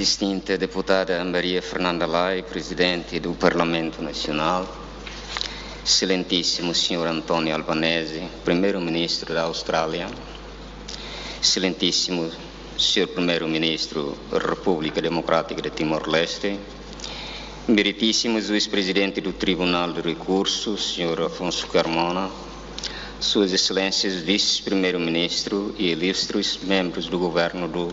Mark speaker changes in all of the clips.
Speaker 1: distinta deputada Maria Fernanda Lai, Presidente do Parlamento Nacional, Excelentíssimo Sr. António Albanese, Primeiro-Ministro da Austrália, Excelentíssimo Sr. Primeiro-Ministro da República Democrática de Timor-Leste, Meritíssimo Juiz-Presidente do Tribunal de Recursos, Sr. Afonso Carmona, Suas Excelências Vice-Primeiro-Ministro e ilustres membros do Governo do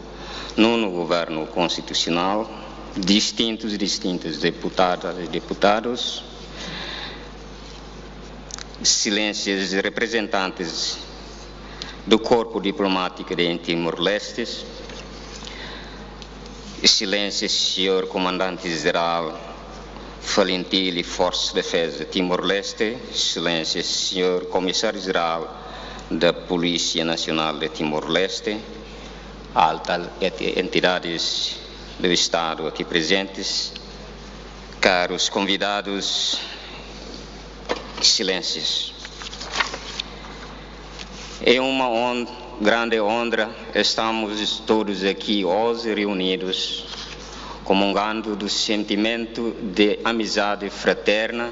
Speaker 1: Nono Governo Constitucional, distintas deputadas e deputados, Excelências representantes do Corpo Diplomático de Timor-Leste, Excelências Sr. Comandante-Geral Falentile Forças de Defesa de Timor-Leste, Excelências Sr. Comissário-Geral da Polícia Nacional de Timor-Leste, altas entidades do Estado aqui presentes, caros convidados, Excelências. É uma grande honra, estamos todos aqui hoje reunidos, comungando do sentimento de amizade fraterna,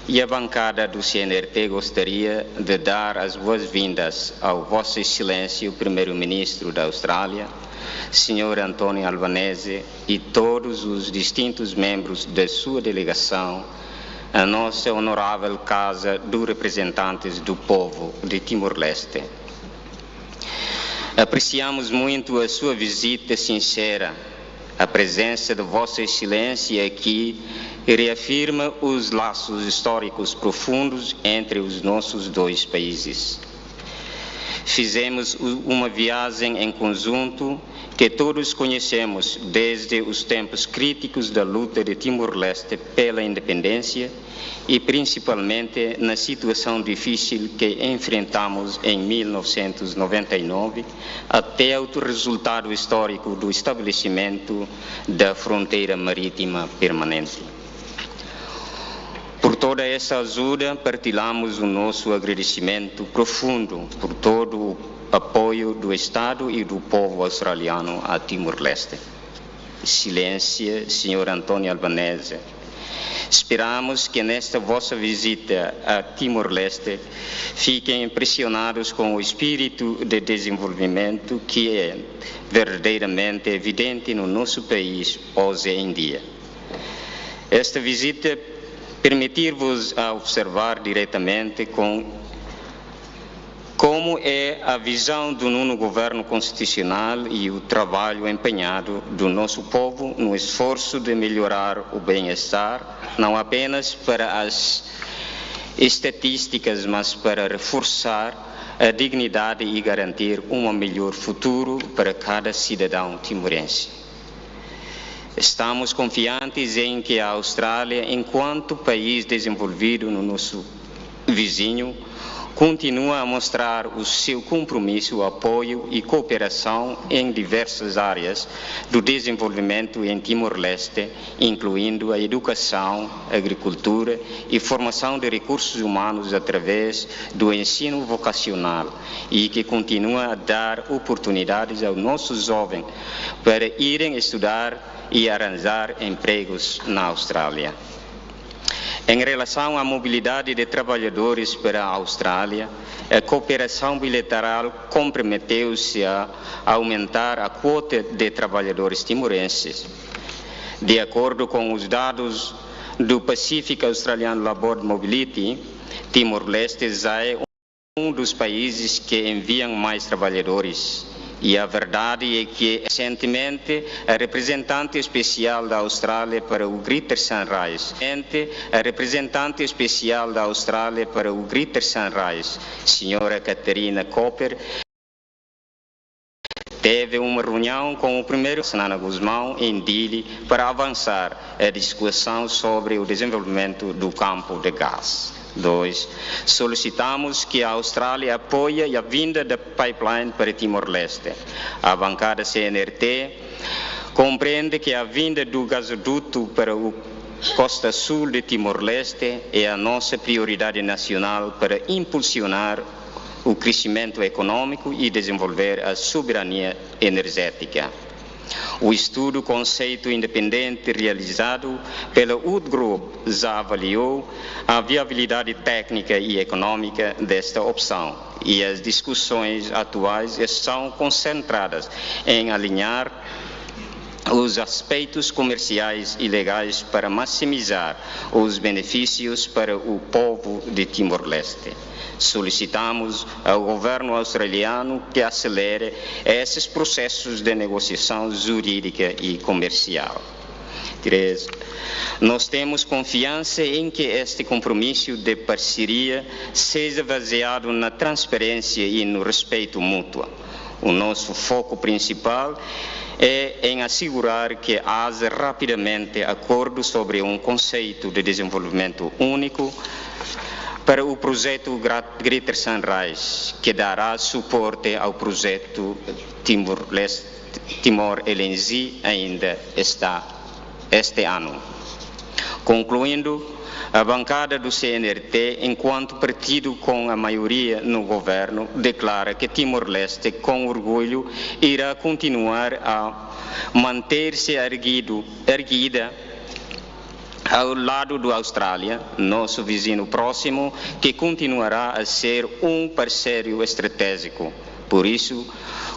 Speaker 1: e a bancada do CNRT gostaria de dar as boas-vindas ao Vossa Excelência, o Primeiro-Ministro da Austrália, Sr. António Albanese, e todos os distintos membros da sua delegação, a nossa honorável Casa dos Representantes do Povo de Timor-Leste. Apreciamos muito a sua visita sincera. A presença de Vossa Excelência aqui reafirma os laços históricos profundos entre os nossos dois países. Fizemos uma viagem em conjunto que todos conhecemos desde os tempos críticos da luta de Timor-Leste pela independência e principalmente na situação difícil que enfrentamos em 1999 até o resultado histórico do estabelecimento da fronteira marítima permanente. Por toda essa ajuda, partilhamos o nosso agradecimento profundo por todo o apoio do Estado e do povo australiano a Timor-Leste. Excelência, Sr. António Albanese, esperamos que nesta vossa visita a Timor-Leste fiquem impressionados com o espírito de desenvolvimento que é verdadeiramente evidente no nosso país hoje em dia. Esta visita permitir-vos a observar diretamente como é a visão do nono governo constitucional e o trabalho empenhado do nosso povo no esforço de melhorar o bem-estar, não apenas para as estatísticas, mas para reforçar a dignidade e garantir um melhor futuro para cada cidadão timorense. Estamos confiantes em que a Austrália, enquanto país desenvolvido no nosso vizinho, continua a mostrar o seu compromisso, apoio e cooperação em diversas áreas do desenvolvimento em Timor-Leste, incluindo a educação, agricultura e formação de recursos humanos através do ensino vocacional, e que continua a dar oportunidades aos nossos jovens para irem estudar e arranjar empregos na Austrália. Em relação à mobilidade de trabalhadores para a Austrália, a cooperação bilateral comprometeu-se a aumentar a quota de trabalhadores timorenses. De acordo com os dados do Pacific Australian Labour Mobility, Timor-Leste já é um dos países que enviam mais trabalhadores. E a verdade é que, recentemente, a representante especial da Austrália para o Greater Sunrise, Sra. Catarina Copper, teve uma reunião com o primeiro Nana Guzmão em Dili para avançar a discussão sobre o desenvolvimento do campo de gás. 2. Solicitamos que a Austrália apoie a vinda da pipeline para Timor-Leste. A bancada CNRT compreende que a vinda do gasoduto para o costa sul de Timor-Leste é a nossa prioridade nacional para impulsionar o crescimento econômico e desenvolver a soberania energética. O estudo conceito independente realizado pela UD Group já avaliou a viabilidade técnica e econômica desta opção e as discussões atuais estão concentradas em alinhar os aspectos comerciais e legais para maximizar os benefícios para o povo de Timor-Leste. Solicitamos ao governo australiano que acelere esses processos de negociação jurídica e comercial. 3. Nós temos confiança em que este compromisso de parceria seja baseado na transparência e no respeito mútuo. O nosso foco principal é em assegurar que haja rapidamente acordo sobre um conceito de desenvolvimento único para o projeto Greater Sunrise, que dará suporte ao projeto Timor LNG ainda este ano. Concluindo, a bancada do CNRT, enquanto partido com a maioria no governo, declara que Timor-Leste, com orgulho, irá continuar a manter-se erguida ao lado da Austrália, nosso vizinho próximo, que continuará a ser um parceiro estratégico. Por isso,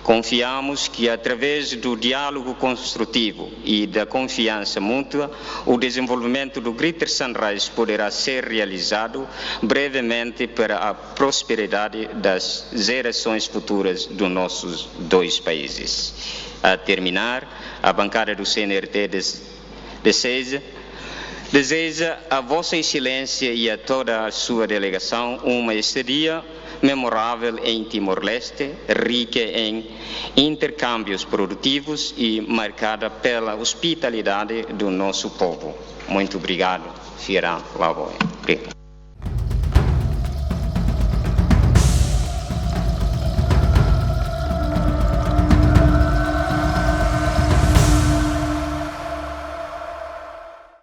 Speaker 1: confiamos que, através do diálogo construtivo e da confiança mútua, o desenvolvimento do Greater Sunrise poderá ser realizado brevemente para a prosperidade das gerações futuras dos nossos dois países. A terminar, a bancada do CNRT deseja a Vossa Excelência e a toda a sua delegação uma estadia memorável em Timor-Leste, rica em intercâmbios produtivos e marcada pela hospitalidade do nosso povo. Muito obrigado. Fiera Lavoe.